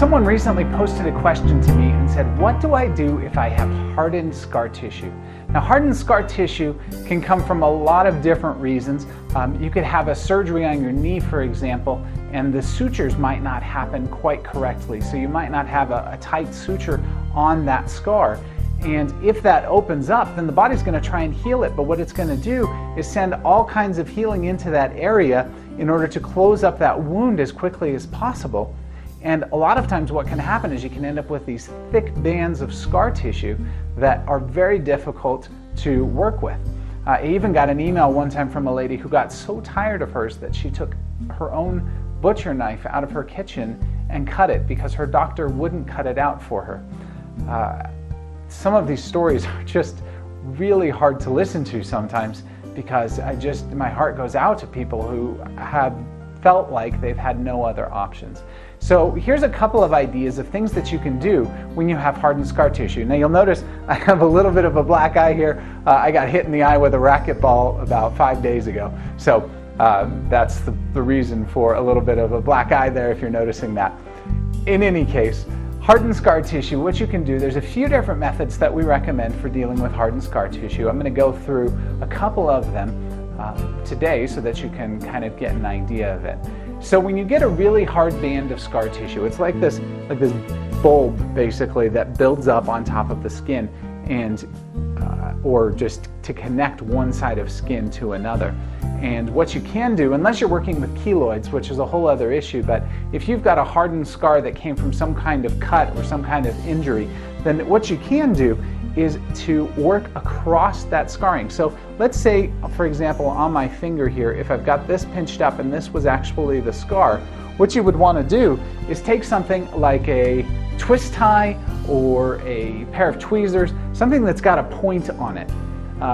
Someone recently posted a question to me and said, what do I do if I have hardened scar tissue? Now, hardened scar tissue can come from a lot of different reasons. You could have a surgery on your knee, for example, and the sutures might not happen quite correctly. So you might not have a tight suture on that scar. And if that opens up, then the body's going to try and heal it. But what it's going to do is send all kinds of healing into that area in order to close up that wound as quickly as possible. And a lot of times what can happen is you can end up with these thick bands of scar tissue that are very difficult to work with. I even got an email one time from a lady who got so tired of hers that she took her own butcher knife out of her kitchen and cut it because her doctor wouldn't cut it out for her. Some of these stories are just really hard to listen to sometimes because my heart goes out to people who have felt like they've had no other options. So here's a couple of ideas of things that you can do when you have hardened scar tissue. Now you'll notice I have a little bit of a black eye here. I got hit in the eye with a racquetball about 5 days ago. So that's the reason for a little bit of a black eye there if you're noticing that. In any case, hardened scar tissue, what you can do, there's a few different methods that we recommend for dealing with hardened scar tissue. I'm going to go through a couple of them today so that you can kind of get an idea of it. So when you get a really hard band of scar tissue, it's like this bulb basically that builds up on top of the skin, and or just to connect one side of skin to another. And what you can do, unless you're working with keloids, which is a whole other issue, but if you've got a hardened scar that came from some kind of cut or some kind of injury, then what you can do is to work across that scarring. So let's say, for example, on my finger here, if I've got this pinched up and this was actually the scar, what you would want to do is take something like a twist tie or a pair of tweezers, something that's got a point on it.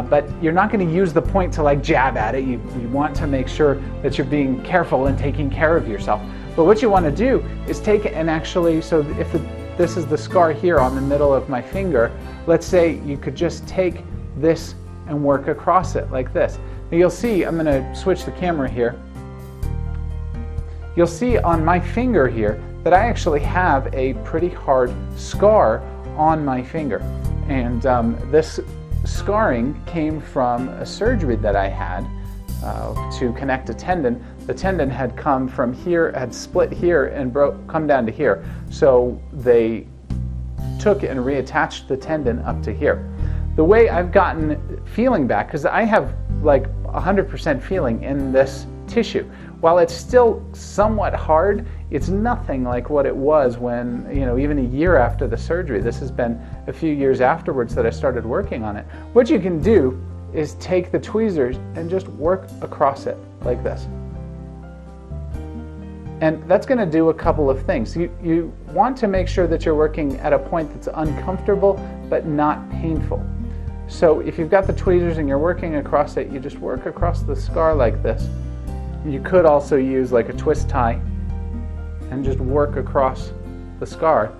But you're not going to use the point to like jab at it. You want to make sure that you're being careful and taking care of yourself. But what you want to do is take and actually, so if this is the scar here on the middle of my finger, let's say you could just take this and work across it like this. Now you'll see, I'm going to switch the camera here. You'll see on my finger here that I actually have a pretty hard scar on my finger. And this scarring came from a surgery that I had to connect a tendon. The tendon had come from here, had split here and come down to here. So they took and reattached the tendon up to here. The way I've gotten feeling back, because I have like 100% feeling in this tissue. While it's still somewhat hard, it's nothing like what it was when, even a year after the surgery. This has been a few years afterwards that I started working on it. What you can do is take the tweezers and just work across it like this. And that's going to do a couple of things. You want to make sure that you're working at a point that's uncomfortable but not painful. So if you've got the tweezers and you're working across it, you just work across the scar like this. You could also use like a twist tie and just work across the scar.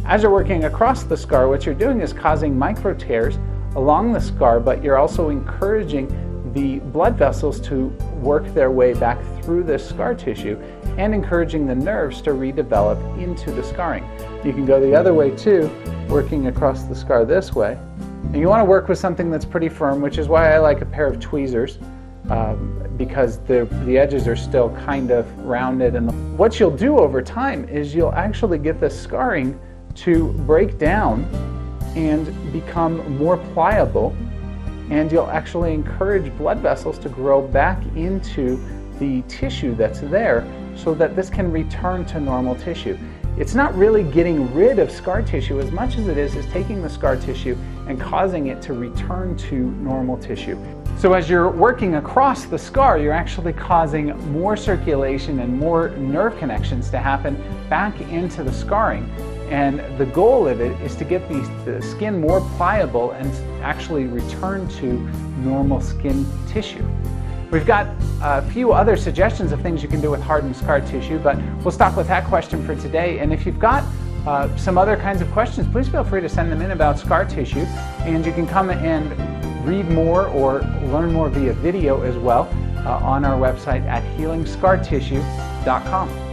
As you're working across the scar, what you're doing is causing micro tears along the scar, but you're also encouraging the blood vessels to work their way back through this scar tissue and encouraging the nerves to redevelop into the scarring. You can go the other way too, working across the scar this way. And you want to work with something that's pretty firm, which is why I like a pair of tweezers, because the edges are still kind of rounded. And what you'll do over time is you'll actually get the scarring to break down and become more pliable, and you'll actually encourage blood vessels to grow back into the tissue that's there so that this can return to normal tissue. It's not really getting rid of scar tissue as much as it is taking the scar tissue and causing it to return to normal tissue. So as you're working across the scar, you're actually causing more circulation and more nerve connections to happen back into the scarring. And the goal of it is to get the skin more pliable and actually return to normal skin tissue. We've got a few other suggestions of things you can do with hardened scar tissue, but we'll stop with that question for today. And if you've got some other kinds of questions, please feel free to send them in about scar tissue. And you can come and read more or learn more via video as well on our website at healingscartissue.com.